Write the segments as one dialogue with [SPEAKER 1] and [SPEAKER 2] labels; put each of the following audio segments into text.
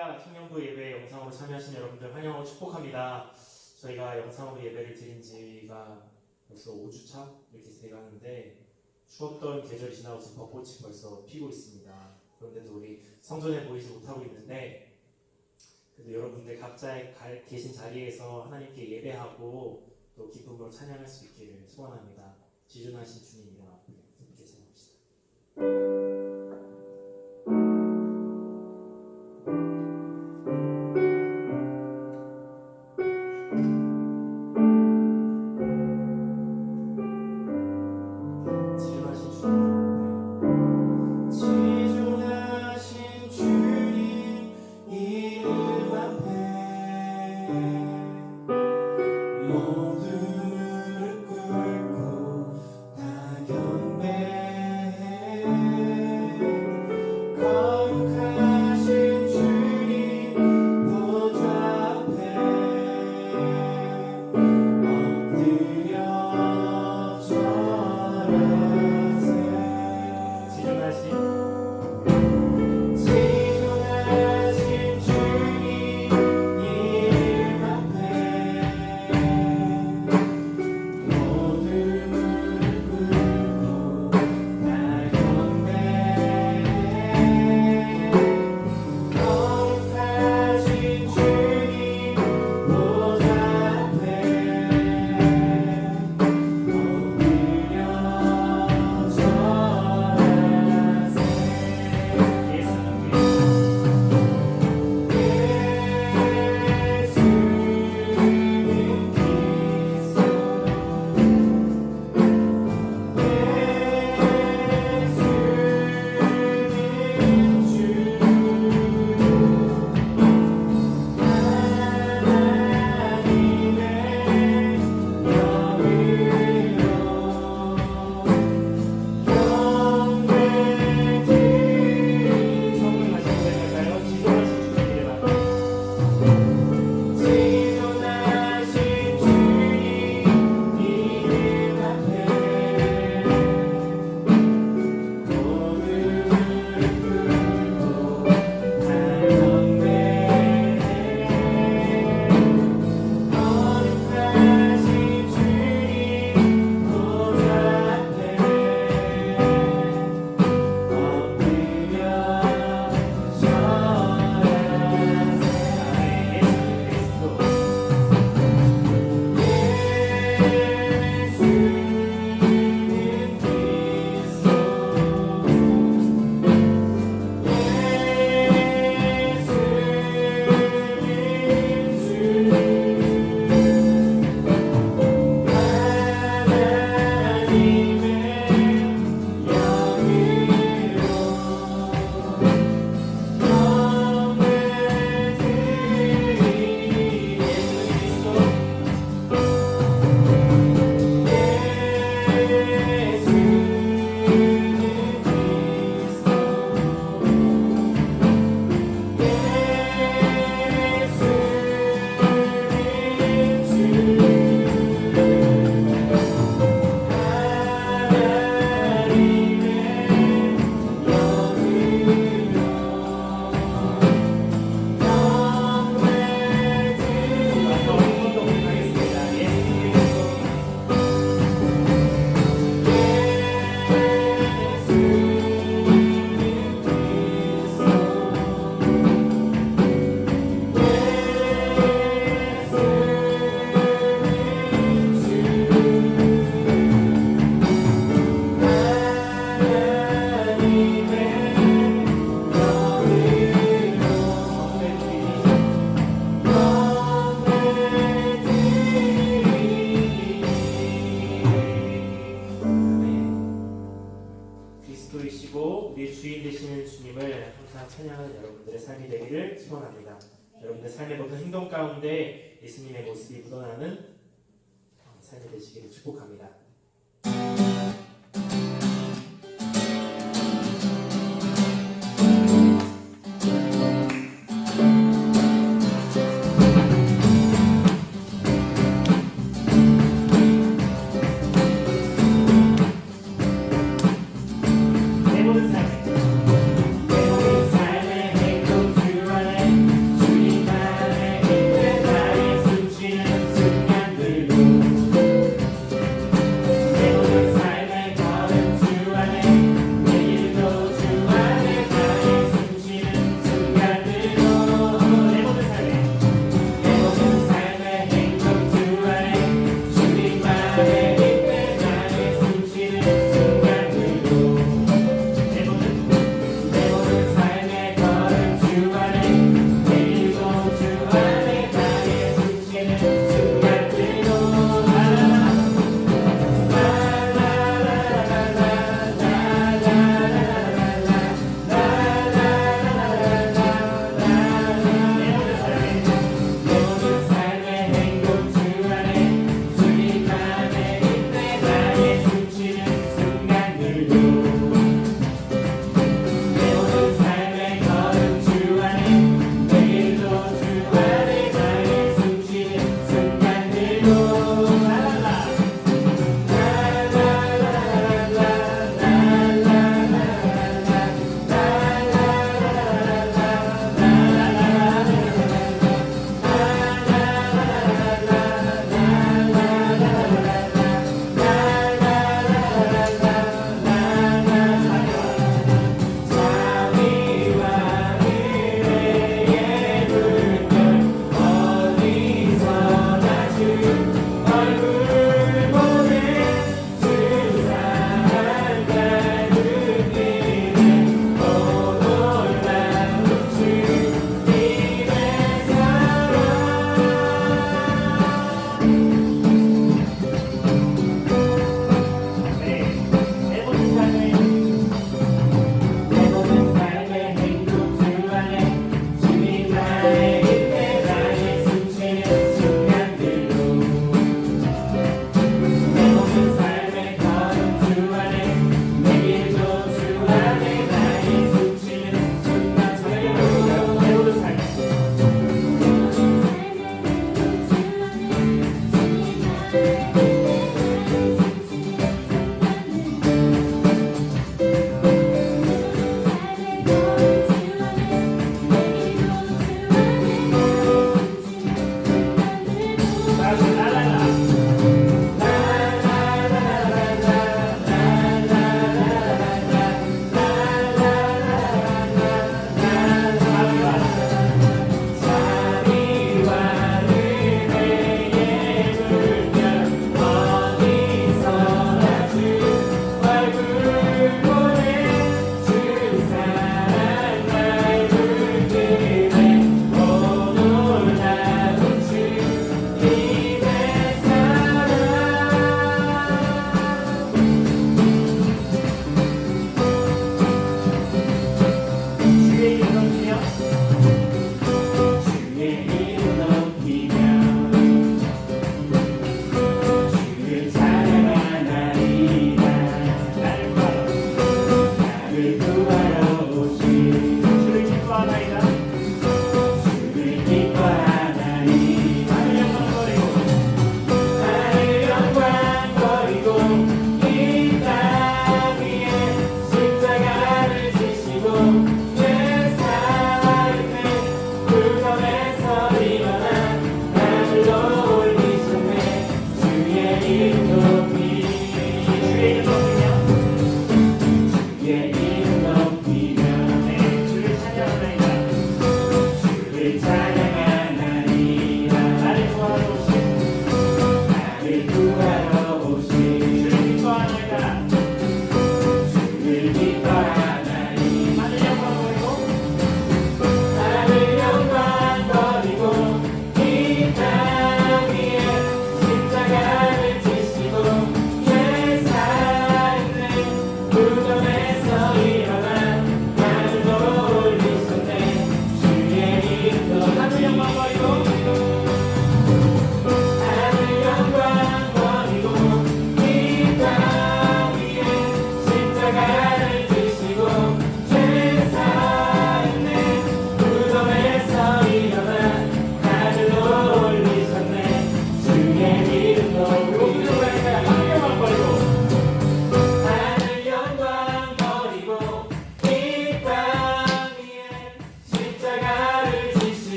[SPEAKER 1] 할렐루야 청년부 예배 영상으로 참여하신 여러분들 환영하고 축복합니다. 저희가 영상으로 예배를 드린 지가 벌써 5주차 이렇게 돼가는데 추웠던 계절이 지나고 지금 벚꽃이 벌써 피고 있습니다. 그런데도 우리 성전에 보이지 못하고 있는데 그래도 여러분들 각자 계신 자리에서 하나님께 예배하고 또 기쁨으로 찬양할 수 있기를 소원합니다. 지존하신 주님 이름 앞에 함께 찬양합시다. 그리스도이시고 우리의 주인 되시는 주님을 항상 찬양하는 여러분들의 삶이 되기를 소원합니다. 여러분들 삶의 모든 행동 가운데 예수님의 모습이 묻어나는 삶이 되시기를 축복합니다. 내 모든 삶의 행동 주 안에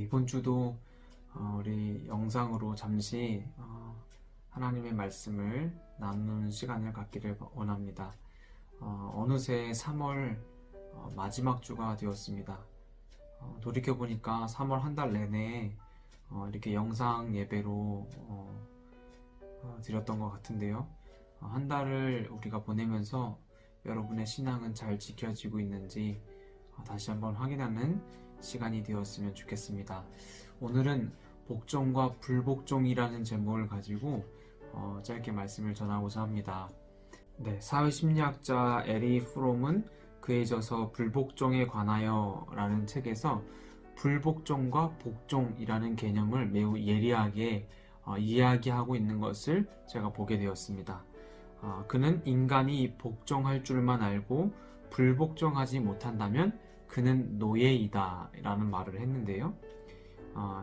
[SPEAKER 2] 이번 주도 우리 영상으로 잠시 하나님의 말씀을 나누는 시간을 갖기를 원합니다. 어느새 3월 마지막 주가 되었습니다. 돌이켜보니까 3월 한 달 내내 이렇게 영상 예배로 드렸던 것 같은데요. 한 달을 우리가 보내면서 여러분의 신앙은 잘 지켜지고 있는지 다시 한번 확인하는 시간이 되었으면 좋겠습니다. 오늘은 복종과 불복종이라는 제목을 가지고 짧게 말씀을 전하고자 합니다. 네, 사회심리학자 에리 프롬은 그에 져서 불복종에 관하여 라는 책에서 불복종과 복종이라는 개념을 매우 예리하게 이야기하고 있는 것을 제가 보게 되었습니다. 그는 인간이 복종할 줄만 알고 불복종하지 못한다면 그는 노예이다 라는 말을 했는데요.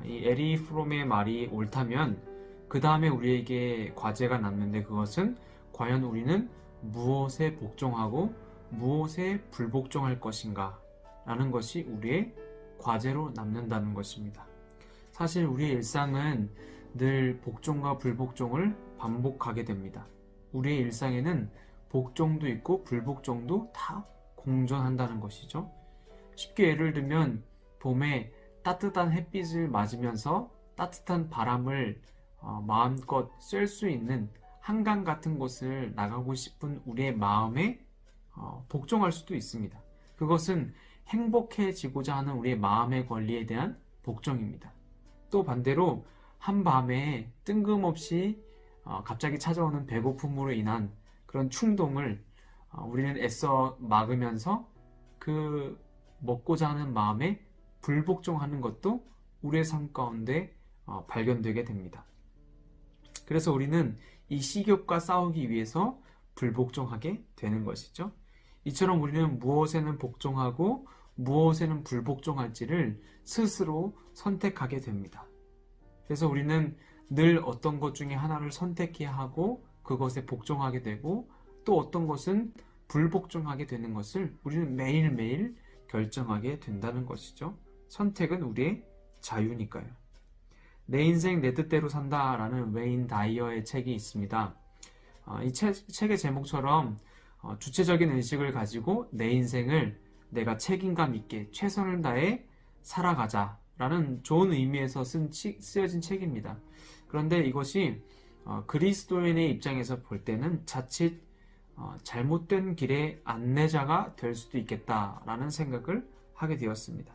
[SPEAKER 2] 이 에리 프롬의 말이 옳다면 그 다음에 우리에게 과제가 남는데, 그것은 과연 우리는 무엇에 복종하고 무엇에 불복종할 것인가 라는 것이 우리의 과제로 남는다는 것입니다. 사실 우리의 일상은 늘 복종과 불복종을 반복하게 됩니다. 우리의 일상에는 복종도 있고 불복종도 다 공존한다는 것이죠. 쉽게 예를 들면 봄에 따뜻한 햇빛을 맞으면서 따뜻한 바람을 마음껏 쐴 수 있는 한강 같은 곳을 나가고 싶은 우리의 마음에 복종할 수도 있습니다. 그것은 행복해지고자 하는 우리의 마음의 권리에 대한 복종입니다. 또 반대로 한밤에 뜬금없이 갑자기 찾아오는 배고픔으로 인한 그런 충동을 우리는 애써 막으면서 그 먹고자 하는 마음에 불복종하는 것도 우리의 삶 가운데 발견되게 됩니다. 그래서 우리는 이 식욕과 싸우기 위해서 불복종하게 되는 것이죠. 이처럼 우리는 무엇에는 복종하고 무엇에는 불복종할지를 스스로 선택하게 됩니다. 그래서 우리는 늘 어떤 것 중에 하나를 선택해야 하고 그것에 복종하게 되고, 또 어떤 것은 불복종하게 되는 것을 우리는 매일매일 결정하게 된다는 것이죠. 선택은 우리의 자유니까요. 내 인생 내 뜻대로 산다라는 웨인 다이어의 책이 있습니다. 이 책의 제목처럼 주체적인 의식을 가지고 내 인생을 내가 책임감 있게 최선을 다해 살아가자라는 좋은 의미에서 쓰여진 책입니다. 그런데 이것이 그리스도인의 입장에서 볼 때는 자칫 잘못된 길의 안내자가 될 수도 있겠다라는 생각을 하게 되었습니다.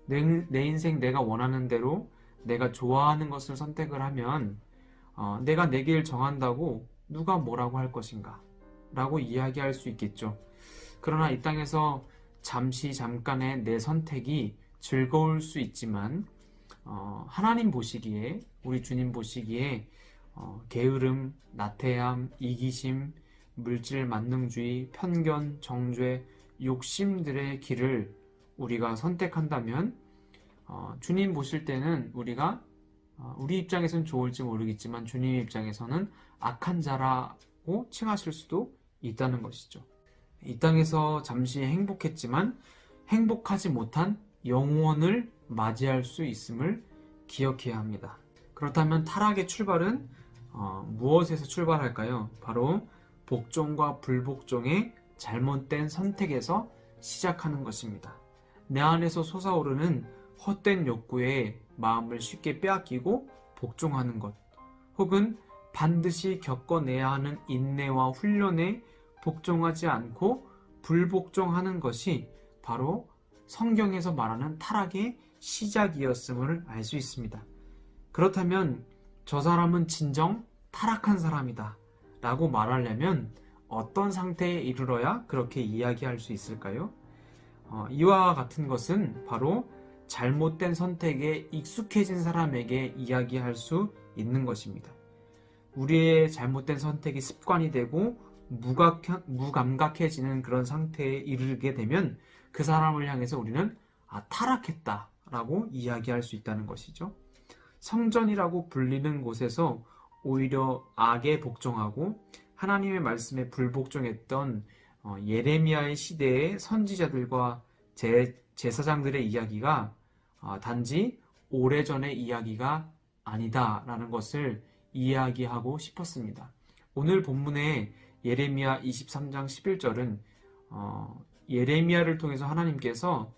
[SPEAKER 2] 내 인생 내가 원하는 대로 내가 좋아하는 것을 선택을 하면 내가 내 길 정한다고 누가 뭐라고 할 것인가 라고 이야기할 수 있겠죠. 그러나 이 땅에서 잠깐의 내 선택이 즐거울 수 있지만 하나님 보시기에, 우리 주님 보시기에 게으름, 나태함, 이기심, 물질 만능주의, 편견, 정죄, 욕심들의 길을 우리가 선택한다면 주님 보실 때는 우리가 우리 입장에서는 좋을지 모르겠지만 주님 입장에서는 악한 자라고 칭하실 수도 있다는 것이죠. 이 땅에서 잠시 행복했지만 행복하지 못한 영원을 맞이할 수 있음을 기억해야 합니다. 그렇다면 타락의 출발은 무엇에서 출발할까요? 바로 복종과 불복종의 잘못된 선택에서 시작하는 것입니다. 내 안에서 솟아오르는 헛된 욕구에 마음을 쉽게 빼앗기고 복종하는 것, 혹은 반드시 겪어내야 하는 인내와 훈련에 복종하지 않고 불복종하는 것이 바로 성경에서 말하는 타락의 시작이었음을 알 수 있습니다. 그렇다면 저 사람은 진정 타락한 사람이다 라고 말하려면 어떤 상태에 이르러야 그렇게 이야기할 수 있을까요? 이와 같은 것은 바로 잘못된 선택에 익숙해진 사람에게 이야기할 수 있는 것입니다. 우리의 잘못된 선택이 습관이 되고 무감각해지는 그런 상태에 이르게 되면 그 사람을 향해서 우리는 타락했다 라고 이야기할 수 있다는 것이죠. 성전이라고 불리는 곳에서 오히려 악에 복종하고 하나님의 말씀에 불복종했던 예레미야의 시대의 선지자들과 제사장들의 이야기가 단지 오래전의 이야기가 아니다라는 것을 이야기하고 싶었습니다. 오늘 본문의 예레미야 23장 11절은 예레미야를 통해서 하나님께서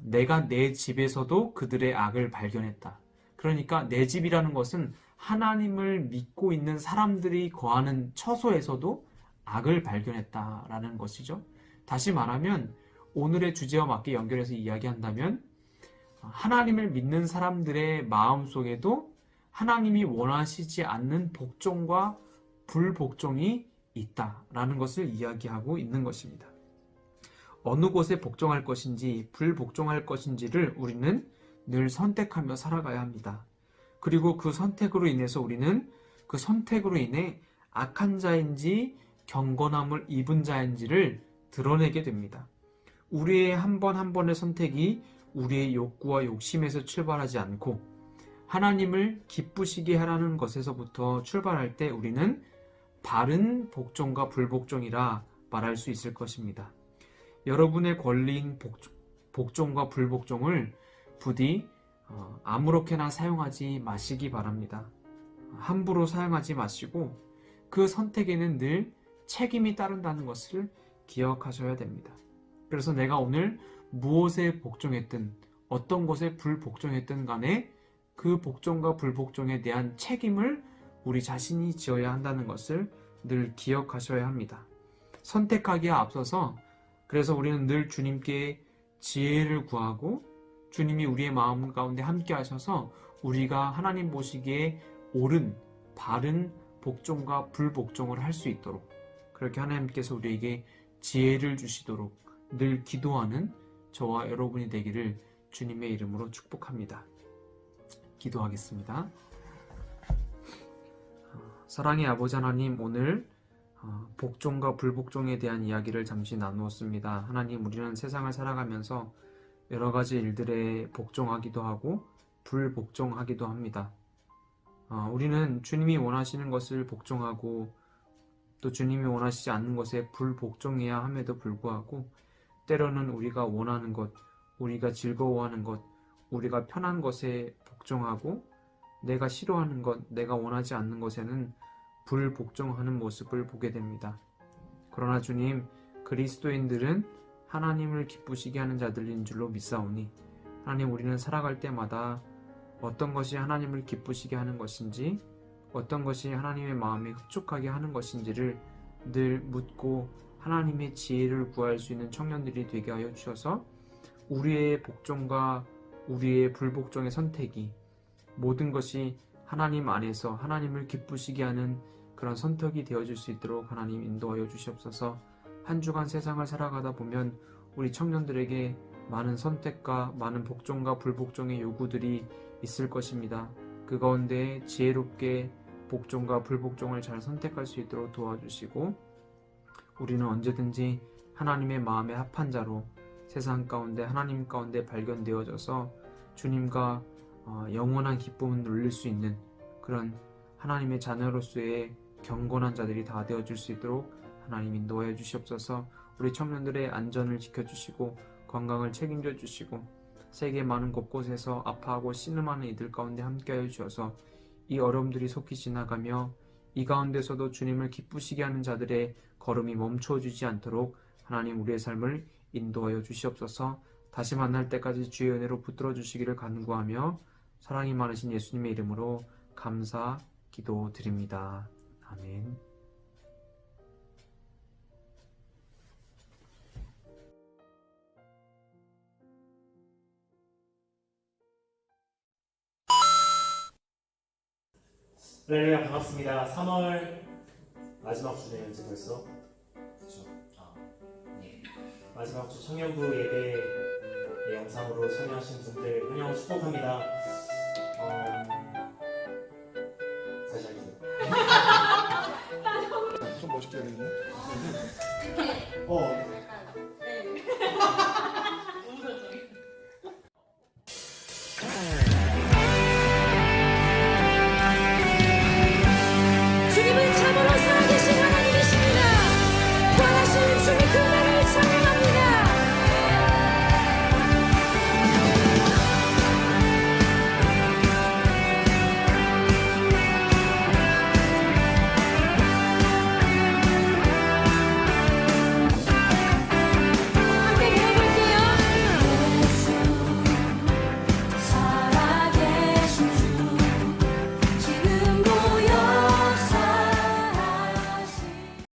[SPEAKER 2] 내가 내 집에서도 그들의 악을 발견했다. 그러니까 내 집이라는 것은 하나님을 믿고 있는 사람들이 거하는 처소에서도 악을 발견했다라는 것이죠. 다시 말하면 오늘의 주제와 맞게 연결해서 이야기한다면 하나님을 믿는 사람들의 마음속에도 하나님이 원하시지 않는 복종과 불복종이 있다라는 것을 이야기하고 있는 것입니다. 어느 곳에 복종할 것인지 불복종할 것인지를 우리는 늘 선택하며 살아가야 합니다. 그리고 그 선택으로 인해서 우리는 그 선택으로 인해 악한 자인지 경건함을 입은 자인지를 드러내게 됩니다. 우리의 한 번 한 번의 선택이 우리의 욕구와 욕심에서 출발하지 않고 하나님을 기쁘시게 하라는 것에서부터 출발할 때 우리는 바른 복종과 불복종이라 말할 수 있을 것입니다. 여러분의 권리인 복종과 불복종을 부디 아무렇게나 사용하지 마시기 바랍니다. 함부로 사용하지 마시고 그 선택에는 늘 책임이 따른다는 것을 기억하셔야 됩니다. 그래서 내가 오늘 무엇에 복종했든 어떤 것에 불복종했든 간에 그 복종과 불복종에 대한 책임을 우리 자신이 지어야 한다는 것을 늘 기억하셔야 합니다. 선택하기에 앞서서 그래서 우리는 늘 주님께 지혜를 구하고 주님이 우리의 마음 가운데 함께 하셔서 우리가 하나님 보시기에 옳은 바른 복종과 불복종을 할 수 있도록 그렇게 하나님께서 우리에게 지혜를 주시도록 늘 기도하는 저와 여러분이 되기를 주님의 이름으로 축복합니다. 기도하겠습니다. 사랑의 아버지 하나님, 오늘 복종과 불복종에 대한 이야기를 잠시 나누었습니다. 하나님, 우리는 세상을 살아가면서 여러 가지 일들에 복종하기도 하고 불복종하기도 합니다. 우리는 주님이 원하시는 것을 복종하고 또 주님이 원하시지 않는 것에 불복종해야 함에도 불구하고 때로는 우리가 원하는 것, 우리가 즐거워하는 것, 우리가 편한 것에 복종하고 내가 싫어하는 것, 내가 원하지 않는 것에는 불복종하는 모습을 보게 됩니다. 그러나 주님, 그리스도인들은 하나님을 기쁘시게 하는 자들인 줄로 믿사오니 하나님, 우리는 살아갈 때마다 어떤 것이 하나님을 기쁘시게 하는 것인지 어떤 것이 하나님의 마음에 흡족하게 하는 것인지를 늘 묻고 하나님의 지혜를 구할 수 있는 청년들이 되게 하여 주셔서 우리의 복종과 우리의 불복종의 선택이 모든 것이 하나님 안에서 하나님을 기쁘시게 하는 그런 선택이 되어질 수 있도록 하나님 인도하여 주시옵소서. 한 주간 세상을 살아가다 보면 우리 청년들에게 많은 선택과 많은 복종과 불복종의 요구들이 있을 것입니다. 그 가운데 지혜롭게 복종과 불복종을 잘 선택할 수 있도록 도와주시고 우리는 언제든지 하나님의 마음에 합한 자로 세상 가운데 하나님 가운데 발견되어져서 주님과 영원한 기쁨을 누릴 수 있는 그런 하나님의 자녀로서의 경건한 자들이 다 되어줄 수 있도록 하나님 인도하여 주시옵소서. 우리 청년들의 안전을 지켜주시고 건강을 책임져 주시고 세계 많은 곳곳에서 아파하고 신음하는 이들 가운데 함께하여 주셔서 이 어려움들이 속히 지나가며 이 가운데서도 주님을 기쁘시게 하는 자들의 걸음이 멈춰주지 않도록 하나님 우리의 삶을 인도하여 주시옵소서. 다시 만날 때까지 주의 은혜로 붙들어 주시기를 간구하며 사랑이 많으신 예수님의 이름으로 감사 기도드립니다. 아멘.
[SPEAKER 1] 할렐루야, 반갑습니다. 3월 마지막 주네요, 이제 벌써. 그렇죠.
[SPEAKER 3] 네.
[SPEAKER 1] 마지막 주 청년부 예배 영상으로 참여하신 분들 환영을 축복합니다. 다시 하겠습니다.
[SPEAKER 4] 좀 멋있게 해야겠네.
[SPEAKER 3] 이렇게